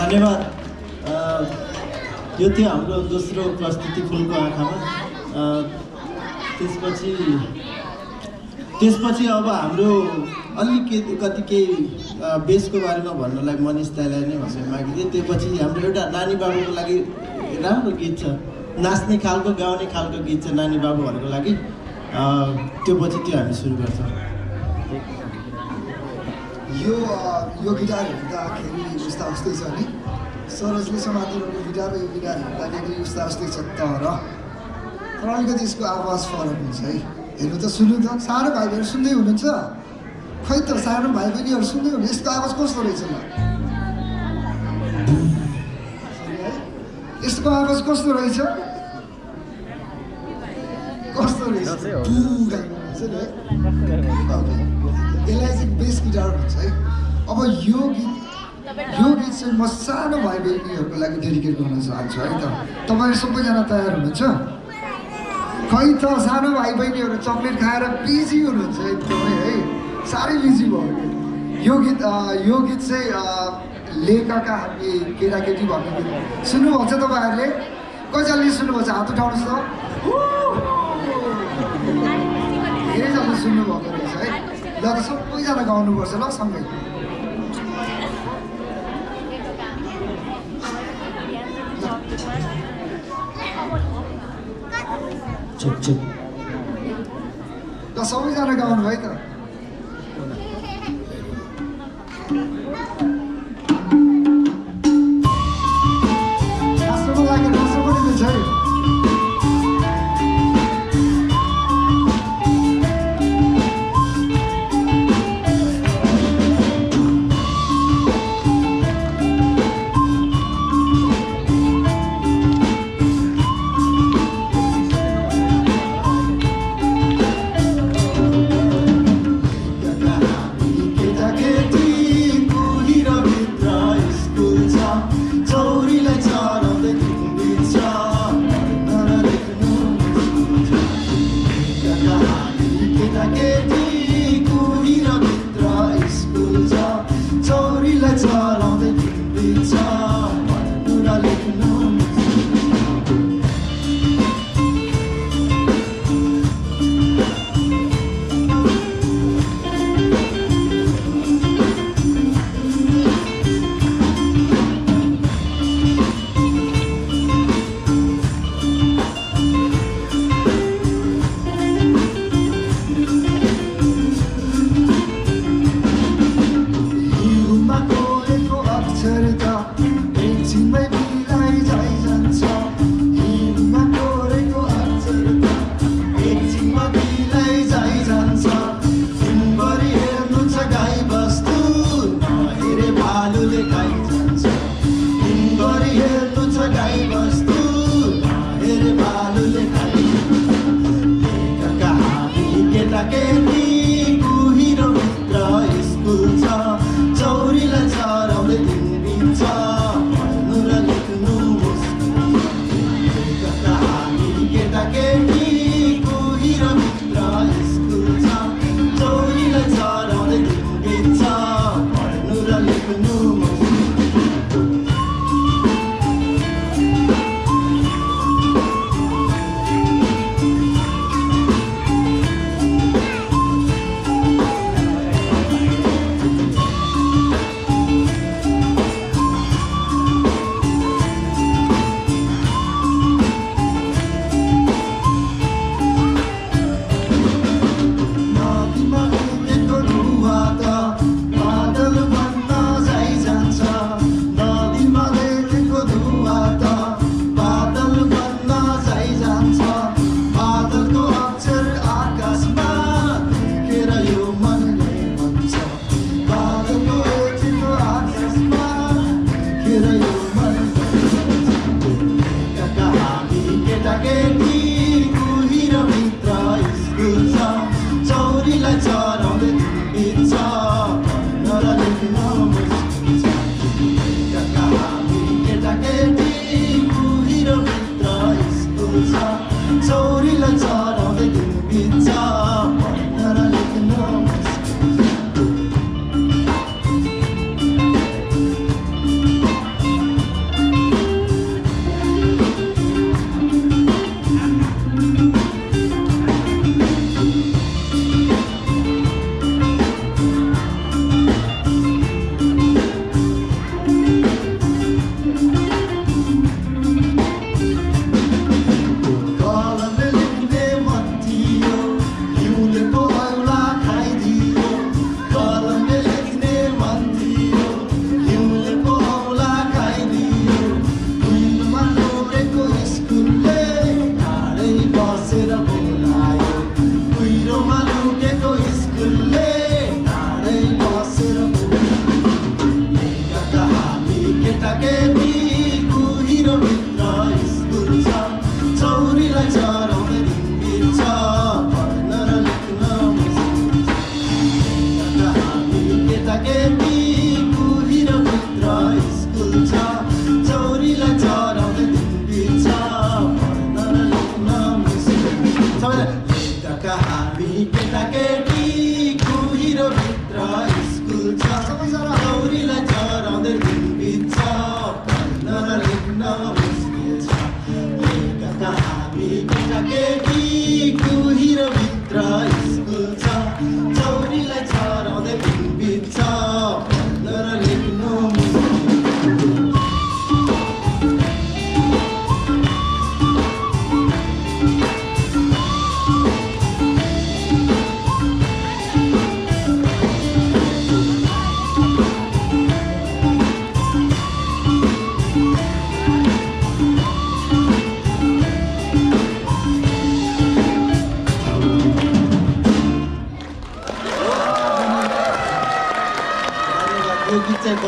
धन्यवाद। यो थियो हाम्रो दोस्रो प्रस्तुति फुलको आँखामा। त्यसपछि अब हाम्रो कति केही बेसको बारेमा भन्नलाई मनिष दाइलाई नै भन्न मागिदिएँ। त्यसपछि हाम्रो एउटा नानी बाबुको लागि राम्रो गीत छ, नाच्ने खालको गाउने खालको गीत छ नानी बाबुहरूको लागि। त्यो पछि त्यो हामी सुरु गर्छौँ। यो गिटार हेर्दाखेरि उस्ता उस्तै छ नि, सरोजले समातिरहेको गिटार र यो गिटार हेर्दाखेरि उस्ता उस्तै छ, तर अलिकति यसको आवाज फरक हुन्छ है। हेर्नु त सुन्नु त, सानो भाइ बहिनी सुन्दै हुनुहुन्छ, खै त सानो भाइ बहिनीहरू सुन्दै हुनु, यसको आवाज कस्तो रहेछ ल? यसको आवाज कस्तो रहेछ? कस्तो रहेछ? यसलाई चाहिँ बेस गिटार भन्छ है। अब यो गीत चाहिँ म सानो भाइ बहिनीहरूको लागि डेडिकेट गर्न चाहन्छु है त। तपाईँहरू सबैजना तयार हुनुहुन्छ? खै त सानो भाइ बहिनीहरू चक्लेट खाएर बिजी हुनुहुन्छ एकदमै है, साह्रै बिजी भयो। यो गीत चाहिँ लेखका हामी केटाकेटी भन्ने गीत सुन्नुभएको छ तपाईँहरूले? कसैले सुन्नुभएको छ? हात उठाउनुहोस् त। धेरैजना सुन्नुभएको रहेछ है। ल त सबैजना गाउनुपर्छ ल सँगै। ल सबैजना गाउनु है त। नाच्नुको लागि नाच्नु पनि दिन्छ है।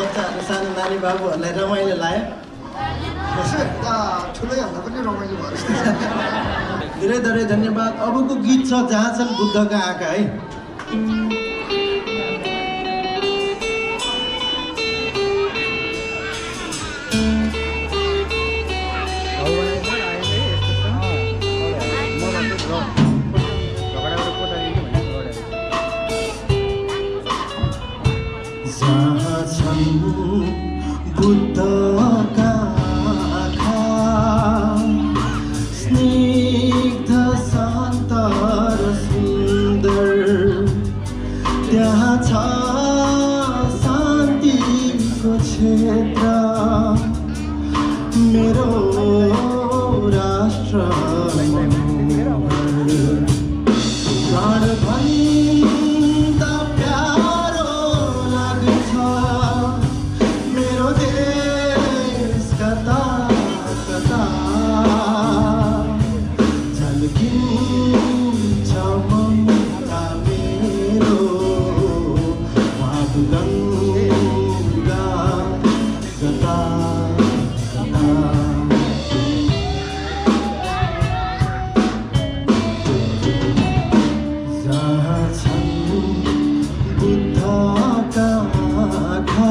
बच्चाहरू सानो नानी बाबुहरूलाई रमाइलो लाग्यो यसो हेर्दा ठुलैहरूलाई पनि रमाइलो भयो जस्तो छ। धेरै धेरै धन्यवाद। अबको गीत छ जहाँ छन् बुद्धका आँखा है। जहाँ छन् बुद्धका आँखा स्निग्ध शान्त र सुन्दर, त्यहाँ छ शान्तिको क्षेत्र। मेरो राष्ट्र प्राणभन्दा प्यारो लाग्छ मेरो देश कता कता झल्किन्छ ममता मेरो मातुगङ्गा कता कता। जहाँ छन् बुद्धका आँखा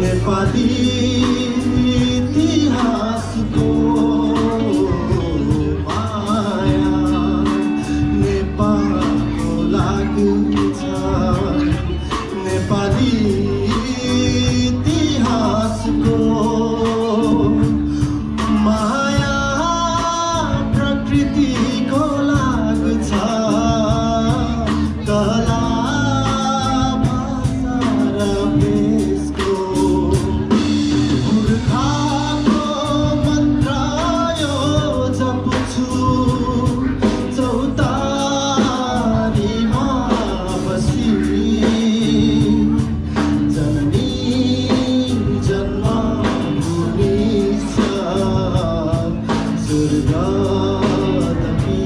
नेपाली इतिहासको माया नेपालको लागि छ। नेपाली इतिहासको माया प्रकृतिको लागि छ। कला भाषा र भेषको पुर्खाको मन्त्र यो जप्छु चौतारीमा बसी। जननी जन्मभूमि छ स्वर्गदपि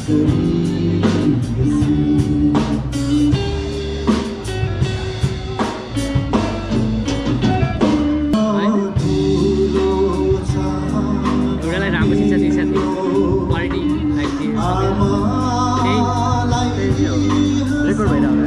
गरिबसी। एउटालाई राम्रो दिन्छ दिन्छ क्वालिटी लाइक रेकर्ड भइरहेको